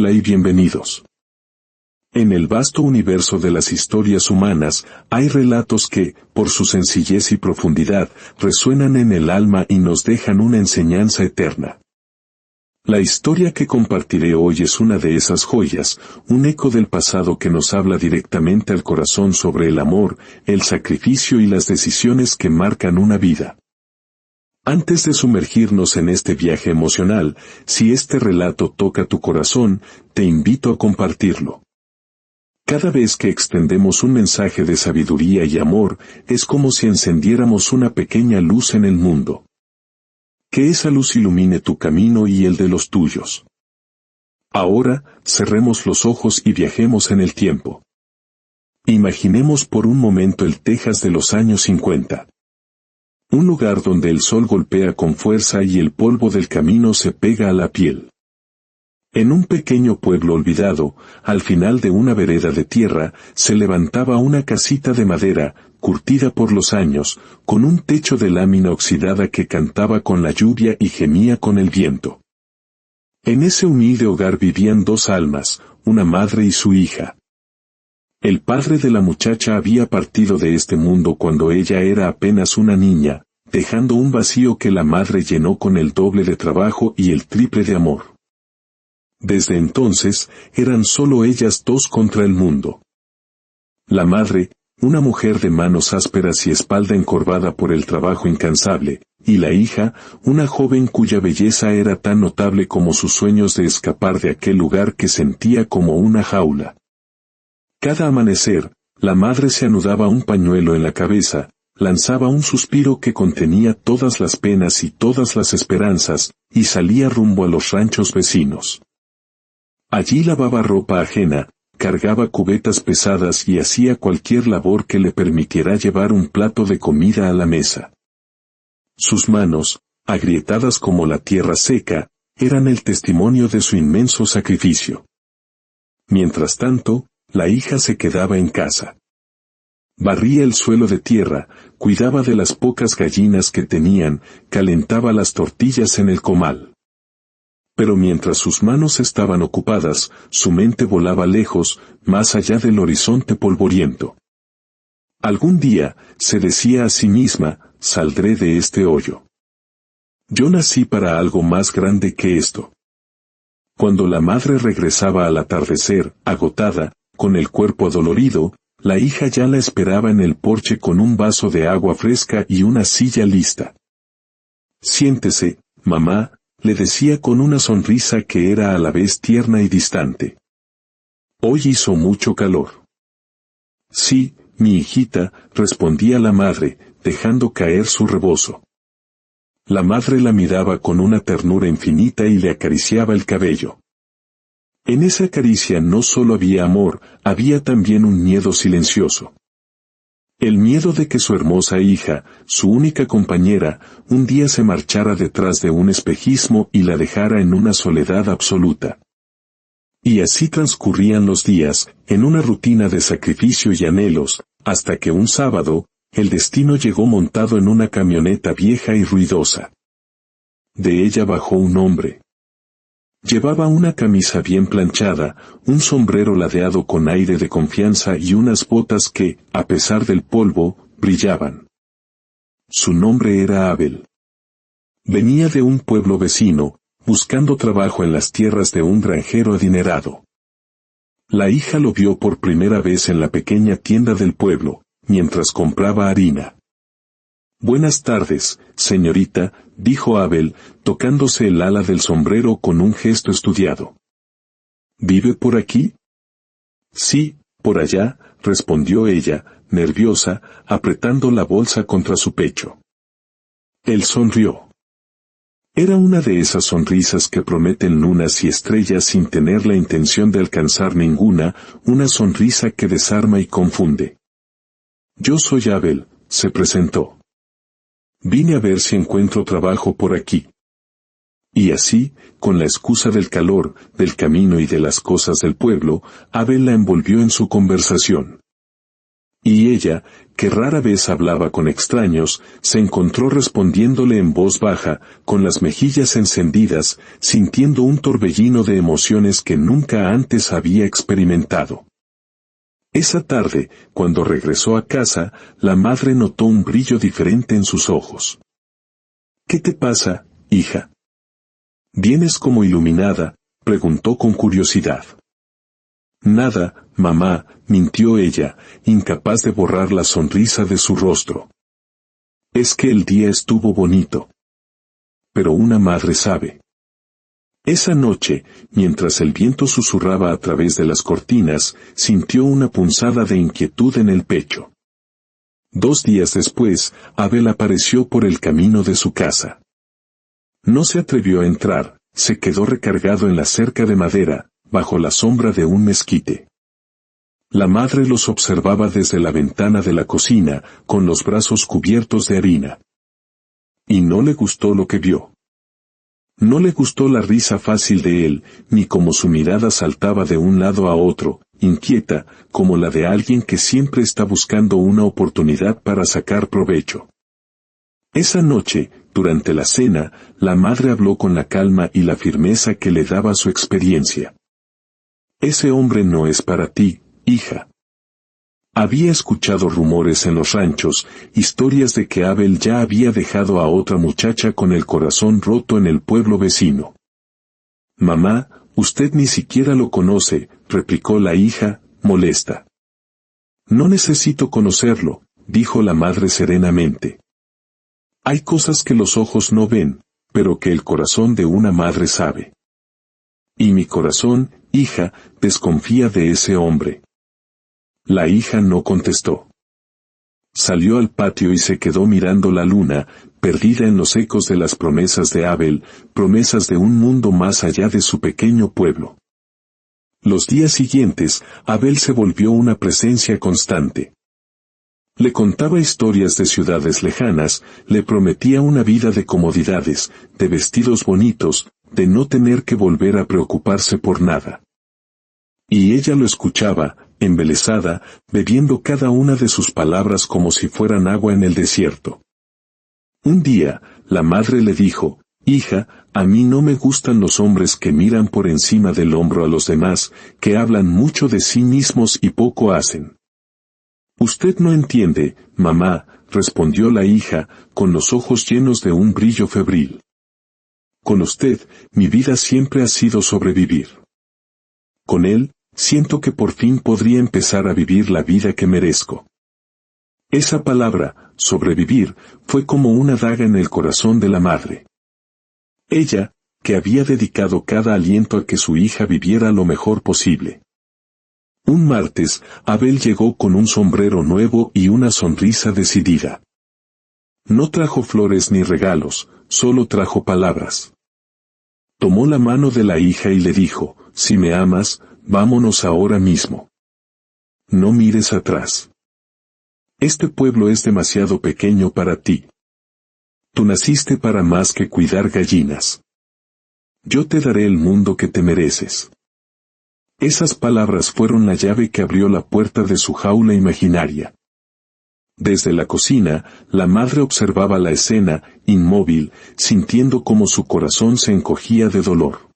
Hola y bienvenidos. En el vasto universo de las historias humanas, hay relatos que, por su sencillez y profundidad, resuenan en el alma y nos dejan una enseñanza eterna. La historia que compartiré hoy es una de esas joyas, un eco del pasado que nos habla directamente al corazón sobre el amor, el sacrificio y las decisiones que marcan una vida. Antes de sumergirnos en este viaje emocional, si este relato toca tu corazón, te invito a compartirlo. Cada vez que extendemos un mensaje de sabiduría y amor, es como si encendiéramos una pequeña luz en el mundo. Que esa luz ilumine tu camino y el de los tuyos. Ahora, cerremos los ojos y viajemos en el tiempo. Imaginemos por un momento el Texas de los años 50. Un lugar donde el sol golpea con fuerza y el polvo del camino se pega a la piel. En un pequeño pueblo olvidado, al final de una vereda de tierra, se levantaba una casita de madera, curtida por los años, con un techo de lámina oxidada que cantaba con la lluvia y gemía con el viento. En ese humilde hogar vivían dos almas, una madre y su hija. El padre de la muchacha había partido de este mundo cuando ella era apenas una niña, dejando un vacío que la madre llenó con el doble de trabajo y el triple de amor. Desde entonces, eran solo ellas dos contra el mundo. La madre, una mujer de manos ásperas y espalda encorvada por el trabajo incansable, y la hija, una joven cuya belleza era tan notable como sus sueños de escapar de aquel lugar que sentía como una jaula. Cada amanecer, la madre se anudaba un pañuelo en la cabeza, lanzaba un suspiro que contenía todas las penas y todas las esperanzas, y salía rumbo a los ranchos vecinos. Allí lavaba ropa ajena, cargaba cubetas pesadas y hacía cualquier labor que le permitiera llevar un plato de comida a la mesa. Sus manos, agrietadas como la tierra seca, eran el testimonio de su inmenso sacrificio. Mientras tanto, la hija se quedaba en casa. Barría el suelo de tierra, cuidaba de las pocas gallinas que tenían, calentaba las tortillas en el comal. Pero mientras sus manos estaban ocupadas, su mente volaba lejos, más allá del horizonte polvoriento. Algún día, se decía a sí misma, saldré de este hoyo. Yo nací para algo más grande que esto. Cuando la madre regresaba al atardecer, agotada, con el cuerpo adolorido, la hija ya la esperaba en el porche con un vaso de agua fresca y una silla lista. Siéntese, mamá, le decía con una sonrisa que era a la vez tierna y distante. Hoy hizo mucho calor. Sí, mi hijita, respondía la madre, dejando caer su rebozo. La madre la miraba con una ternura infinita y le acariciaba el cabello. En esa caricia no solo había amor, había también un miedo silencioso. El miedo de que su hermosa hija, su única compañera, un día se marchara detrás de un espejismo y la dejara en una soledad absoluta. Y así transcurrían los días, en una rutina de sacrificio y anhelos, hasta que un sábado, el destino llegó montado en una camioneta vieja y ruidosa. De ella bajó un hombre. Llevaba una camisa bien planchada, un sombrero ladeado con aire de confianza y unas botas que, a pesar del polvo, brillaban. Su nombre era Abel. Venía de un pueblo vecino, buscando trabajo en las tierras de un granjero adinerado. La hija lo vio por primera vez en la pequeña tienda del pueblo, mientras compraba harina. Buenas tardes, señorita, dijo Abel, tocándose el ala del sombrero con un gesto estudiado. ¿Vive por aquí? Sí, por allá, respondió ella, nerviosa, apretando la bolsa contra su pecho. Él sonrió. Era una de esas sonrisas que prometen lunas y estrellas sin tener la intención de alcanzar ninguna, una sonrisa que desarma y confunde. Yo soy Abel, se presentó. Vine a ver si encuentro trabajo por aquí. Y así, con la excusa del calor, del camino y de las cosas del pueblo, Abel la envolvió en su conversación. Y ella, que rara vez hablaba con extraños, se encontró respondiéndole en voz baja, con las mejillas encendidas, sintiendo un torbellino de emociones que nunca antes había experimentado. Esa tarde, cuando regresó a casa, la madre notó un brillo diferente en sus ojos. «¿Qué te pasa, hija? ¿Vienes como iluminada?», preguntó con curiosidad. «Nada, mamá», mintió ella, incapaz de borrar la sonrisa de su rostro. «Es que el día estuvo bonito. Pero una madre sabe». Esa noche, mientras el viento susurraba a través de las cortinas, sintió una punzada de inquietud en el pecho. 2 días después, Abel apareció por el camino de su casa. No se atrevió a entrar, se quedó recargado en la cerca de madera, bajo la sombra de un mezquite. La madre los observaba desde la ventana de la cocina, con los brazos cubiertos de harina. Y no le gustó lo que vio. No le gustó la risa fácil de él, ni cómo su mirada saltaba de un lado a otro, inquieta, como la de alguien que siempre está buscando una oportunidad para sacar provecho. Esa noche, durante la cena, la madre habló con la calma y la firmeza que le daba su experiencia. «Ese hombre no es para ti, hija». Había escuchado rumores en los ranchos, historias de que Abel ya había dejado a otra muchacha con el corazón roto en el pueblo vecino. «Mamá, usted ni siquiera lo conoce», replicó la hija, molesta. «No necesito conocerlo», dijo la madre serenamente. «Hay cosas que los ojos no ven, pero que el corazón de una madre sabe. Y mi corazón, hija, desconfía de ese hombre». La hija no contestó. Salió al patio y se quedó mirando la luna, perdida en los ecos de las promesas de Abel, promesas de un mundo más allá de su pequeño pueblo. Los días siguientes, Abel se volvió una presencia constante. Le contaba historias de ciudades lejanas, le prometía una vida de comodidades, de vestidos bonitos, de no tener que volver a preocuparse por nada. Y ella lo escuchaba, embelesada, bebiendo cada una de sus palabras como si fueran agua en el desierto. Un día, la madre le dijo: «Hija, a mí no me gustan los hombres que miran por encima del hombro a los demás, que hablan mucho de sí mismos y poco hacen». «Usted no entiende, mamá», respondió la hija, con los ojos llenos de un brillo febril. «Con usted, mi vida siempre ha sido sobrevivir. Con él, siento que por fin podría empezar a vivir la vida que merezco». Esa palabra, sobrevivir, fue como una daga en el corazón de la madre. Ella, que había dedicado cada aliento a que su hija viviera lo mejor posible. Un martes, Abel llegó con un sombrero nuevo y una sonrisa decidida. No trajo flores ni regalos, solo trajo palabras. Tomó la mano de la hija y le dijo: «Si me amas, vámonos ahora mismo. No mires atrás. Este pueblo es demasiado pequeño para ti. Tú naciste para más que cuidar gallinas. Yo te daré el mundo que te mereces». Esas palabras fueron la llave que abrió la puerta de su jaula imaginaria. Desde la cocina, la madre observaba la escena, inmóvil, sintiendo cómo su corazón se encogía de dolor.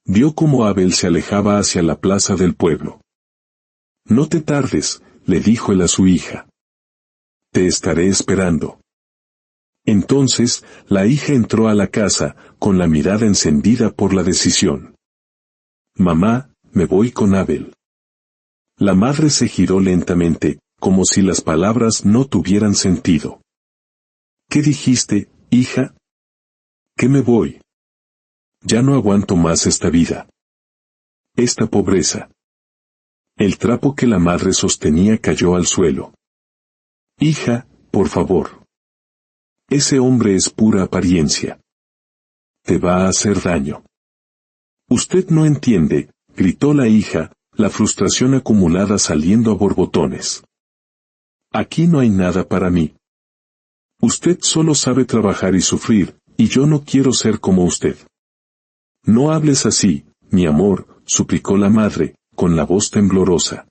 Vio cómo Abel se alejaba hacia la plaza del pueblo. «No te tardes», le dijo él a su hija. «Te estaré esperando». Entonces, la hija entró a la casa, con la mirada encendida por la decisión. «Mamá, me voy con Abel». La madre se giró lentamente, como si las palabras no tuvieran sentido. «¿Qué dijiste, hija?» «Que me voy. Ya no aguanto más esta vida. Esta pobreza». El trapo que la madre sostenía cayó al suelo. «Hija, por favor. Ese hombre es pura apariencia. Te va a hacer daño». «Usted no entiende», gritó la hija, la frustración acumulada saliendo a borbotones. «Aquí no hay nada para mí. Usted solo sabe trabajar y sufrir, y yo no quiero ser como usted». «No hables así, mi amor», suplicó la madre, con la voz temblorosa.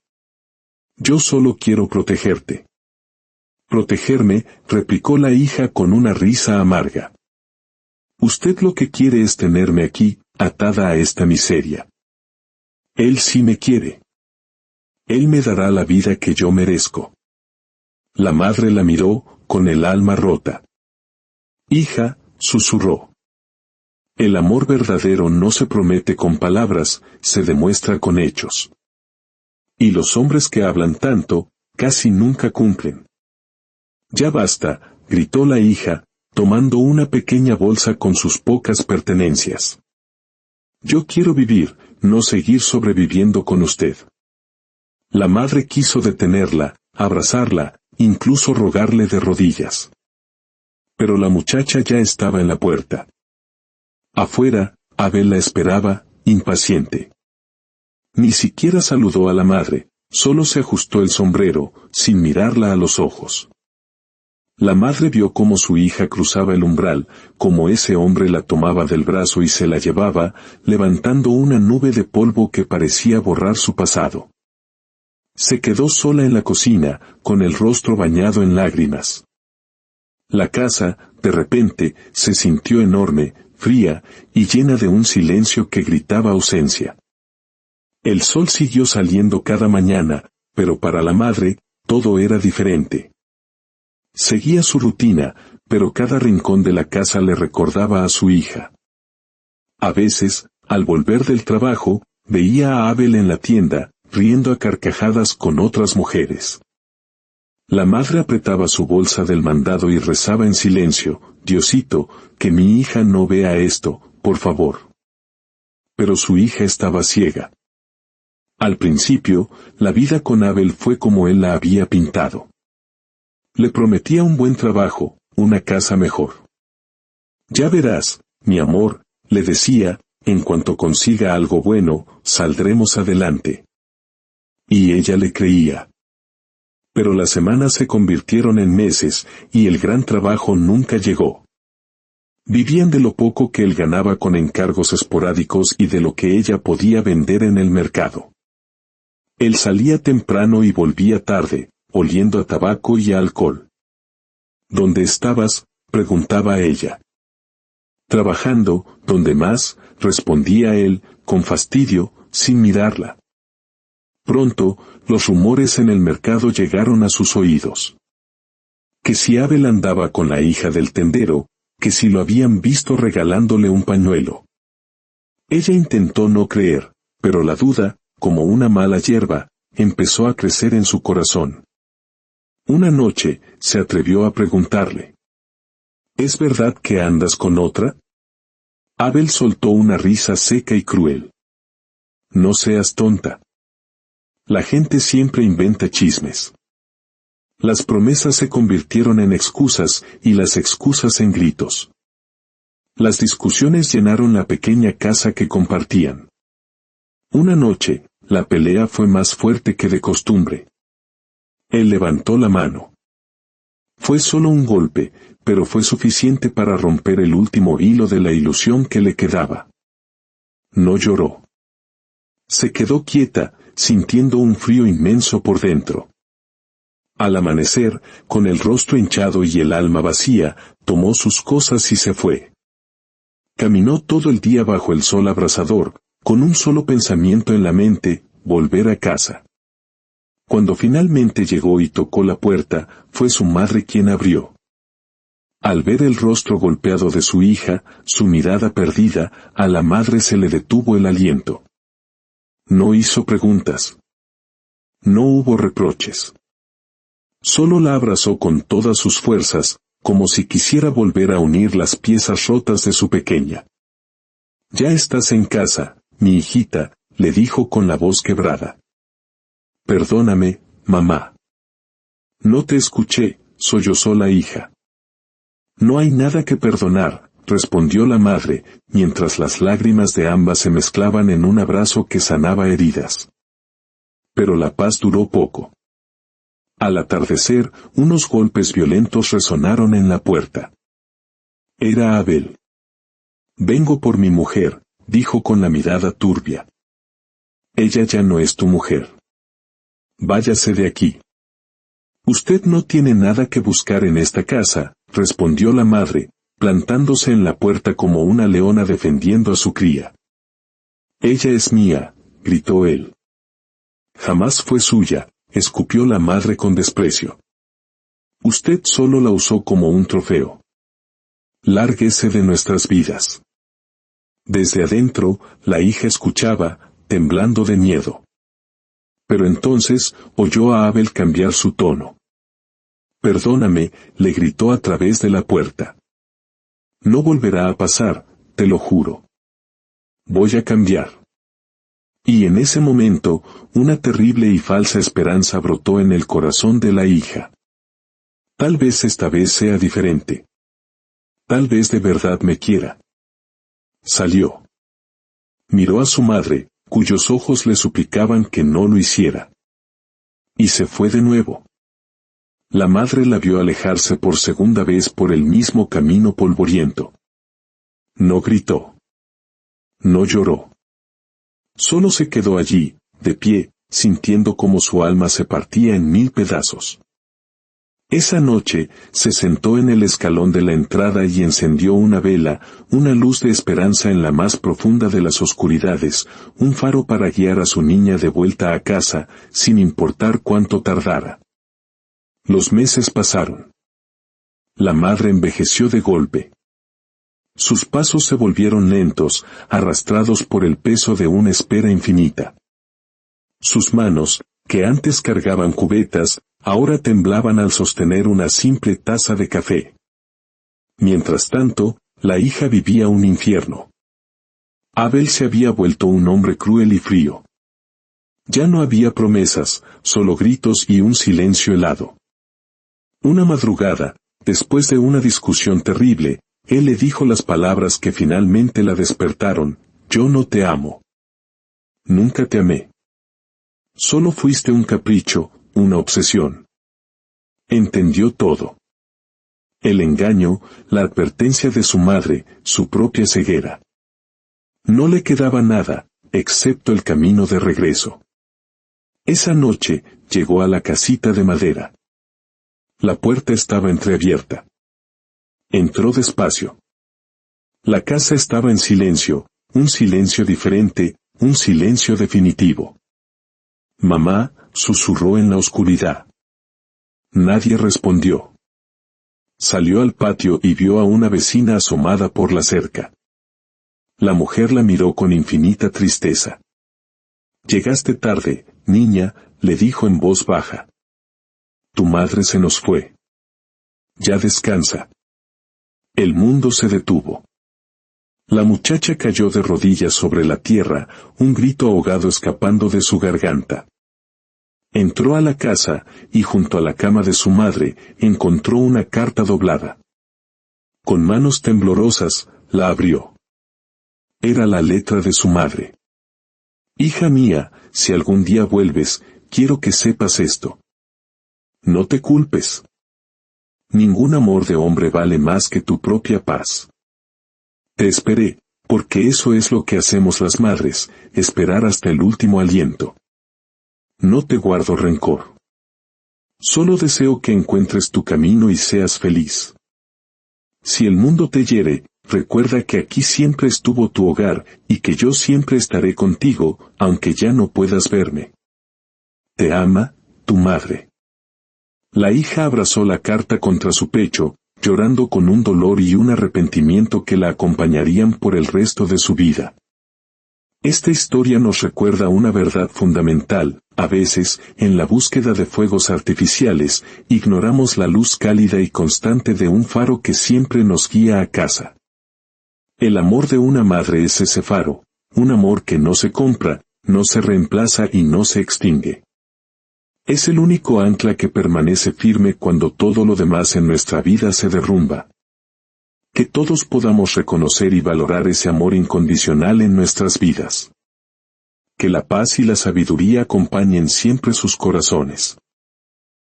Yo solo quiero protegerte. Protegerme, replicó la hija con una risa amarga. Usted lo que quiere es tenerme aquí, atada a esta miseria. Él sí me quiere. Él me dará la vida que yo merezco. La madre la miró, con el alma rota. Hija, susurró. El amor verdadero no se promete con palabras, se demuestra con hechos. Y los hombres que hablan tanto, casi nunca cumplen. Ya basta, gritó la hija, tomando una pequeña bolsa con sus pocas pertenencias. Yo quiero vivir, no seguir sobreviviendo con usted. La madre quiso detenerla, abrazarla, incluso rogarle de rodillas. Pero la muchacha ya estaba en la puerta. Afuera, Abel la esperaba, impaciente. Ni siquiera saludó a la madre, solo se ajustó el sombrero, sin mirarla a los ojos. La madre vio cómo su hija cruzaba el umbral, cómo ese hombre la tomaba del brazo y se la llevaba, levantando una nube de polvo que parecía borrar su pasado. Se quedó sola en la cocina, con el rostro bañado en lágrimas. La casa, de repente, se sintió enorme, fría, y llena de un silencio que gritaba ausencia. El sol siguió saliendo cada mañana, pero para la madre, todo era diferente. Seguía su rutina, pero cada rincón de la casa le recordaba a su hija. A veces, al volver del trabajo, veía a Abel en la tienda, riendo a carcajadas con otras mujeres. La madre apretaba su bolsa del mandado y rezaba en silencio, Diosito, que mi hija no vea esto, por favor. Pero su hija estaba ciega. Al principio, la vida con Abel fue como él la había pintado. Le prometía un buen trabajo, una casa mejor. Ya verás, mi amor, le decía, en cuanto consiga algo bueno, saldremos adelante. Y ella le creía. Pero las semanas se convirtieron en meses, y el gran trabajo nunca llegó. Vivían de lo poco que él ganaba con encargos esporádicos y de lo que ella podía vender en el mercado. Él salía temprano y volvía tarde, oliendo a tabaco y a alcohol. ¿Dónde estabas?, preguntaba ella. Trabajando, ¿dónde más?, respondía él, con fastidio, sin mirarla. Pronto, los rumores en el mercado llegaron a sus oídos. Que si Abel andaba con la hija del tendero, que si lo habían visto regalándole un pañuelo. Ella intentó no creer, pero la duda, como una mala hierba, empezó a crecer en su corazón. Una noche, se atrevió a preguntarle. ¿Es verdad que andas con otra? Abel soltó una risa seca y cruel. No seas tonta. La gente siempre inventa chismes. Las promesas se convirtieron en excusas y las excusas en gritos. Las discusiones llenaron la pequeña casa que compartían. Una noche, la pelea fue más fuerte que de costumbre. Él levantó la mano. Fue solo un golpe, pero fue suficiente para romper el último hilo de la ilusión que le quedaba. No lloró. Se quedó quieta, sintiendo un frío inmenso por dentro. Al amanecer, con el rostro hinchado y el alma vacía, tomó sus cosas y se fue. Caminó todo el día bajo el sol abrasador, con un solo pensamiento en la mente, volver a casa. Cuando finalmente llegó y tocó la puerta, fue su madre quien abrió. Al ver el rostro golpeado de su hija, su mirada perdida, a la madre se le detuvo el aliento. No hizo preguntas. No hubo reproches. Solo la abrazó con todas sus fuerzas, como si quisiera volver a unir las piezas rotas de su pequeña. Ya estás en casa, mi hijita, le dijo con la voz quebrada. Perdóname, mamá. No te escuché, sollozó la hija. No hay nada que perdonar, respondió la madre, mientras las lágrimas de ambas se mezclaban en un abrazo que sanaba heridas. Pero la paz duró poco. Al atardecer, unos golpes violentos resonaron en la puerta. Era Abel. Vengo por mi mujer, dijo con la mirada turbia. Ella ya no es tu mujer. Váyase de aquí. Usted no tiene nada que buscar en esta casa, respondió la madre, plantándose en la puerta como una leona defendiendo a su cría. Ella es mía, gritó él. Jamás fue suya, escupió la madre con desprecio. Usted solo la usó como un trofeo. Lárguese de nuestras vidas. Desde adentro, la hija escuchaba, temblando de miedo. Pero entonces, oyó a Abel cambiar su tono. Perdóname, le gritó a través de la puerta. No volverá a pasar, te lo juro. Voy a cambiar. Y en ese momento, una terrible y falsa esperanza brotó en el corazón de la hija. Tal vez esta vez sea diferente. Tal vez de verdad me quiera. Salió. Miró a su madre, cuyos ojos le suplicaban que no lo hiciera. Y se fue de nuevo. La madre la vio alejarse por segunda vez por el mismo camino polvoriento. No gritó. No lloró. Solo se quedó allí, de pie, sintiendo como su alma se partía en 1000 pedazos. Esa noche, se sentó en el escalón de la entrada y encendió una vela, una luz de esperanza en la más profunda de las oscuridades, un faro para guiar a su niña de vuelta a casa, sin importar cuánto tardara. Los meses pasaron. La madre envejeció de golpe. Sus pasos se volvieron lentos, arrastrados por el peso de una espera infinita. Sus manos, que antes cargaban cubetas, ahora temblaban al sostener una simple taza de café. Mientras tanto, la hija vivía un infierno. Abel se había vuelto un hombre cruel y frío. Ya no había promesas, solo gritos y un silencio helado. Una madrugada, después de una discusión terrible, él le dijo las palabras que finalmente la despertaron: yo no te amo. Nunca te amé. Solo fuiste un capricho, una obsesión. Entendió todo. El engaño, la advertencia de su madre, su propia ceguera. No le quedaba nada, excepto el camino de regreso. Esa noche, llegó a la casita de madera. La puerta estaba entreabierta. Entró despacio. La casa estaba en silencio, un silencio diferente, un silencio definitivo. Mamá, susurró en la oscuridad. Nadie respondió. Salió al patio y vio a una vecina asomada por la cerca. La mujer la miró con infinita tristeza. Llegaste tarde, niña, le dijo en voz baja. Tu madre se nos fue. Ya descansa. El mundo se detuvo. La muchacha cayó de rodillas sobre la tierra, un grito ahogado escapando de su garganta. Entró a la casa, y junto a la cama de su madre, encontró una carta doblada. Con manos temblorosas, la abrió. Era la letra de su madre. Hija mía, si algún día vuelves, quiero que sepas esto. No te culpes. Ningún amor de hombre vale más que tu propia paz. Te esperé, porque eso es lo que hacemos las madres, esperar hasta el último aliento. No te guardo rencor. Solo deseo que encuentres tu camino y seas feliz. Si el mundo te hiere, recuerda que aquí siempre estuvo tu hogar, y que yo siempre estaré contigo, aunque ya no puedas verme. Te ama, tu madre. La hija abrazó la carta contra su pecho, llorando con un dolor y un arrepentimiento que la acompañarían por el resto de su vida. Esta historia nos recuerda una verdad fundamental: a veces, en la búsqueda de fuegos artificiales, ignoramos la luz cálida y constante de un faro que siempre nos guía a casa. El amor de una madre es ese faro, un amor que no se compra, no se reemplaza y no se extingue. Es el único ancla que permanece firme cuando todo lo demás en nuestra vida se derrumba. Que todos podamos reconocer y valorar ese amor incondicional en nuestras vidas. Que la paz y la sabiduría acompañen siempre sus corazones.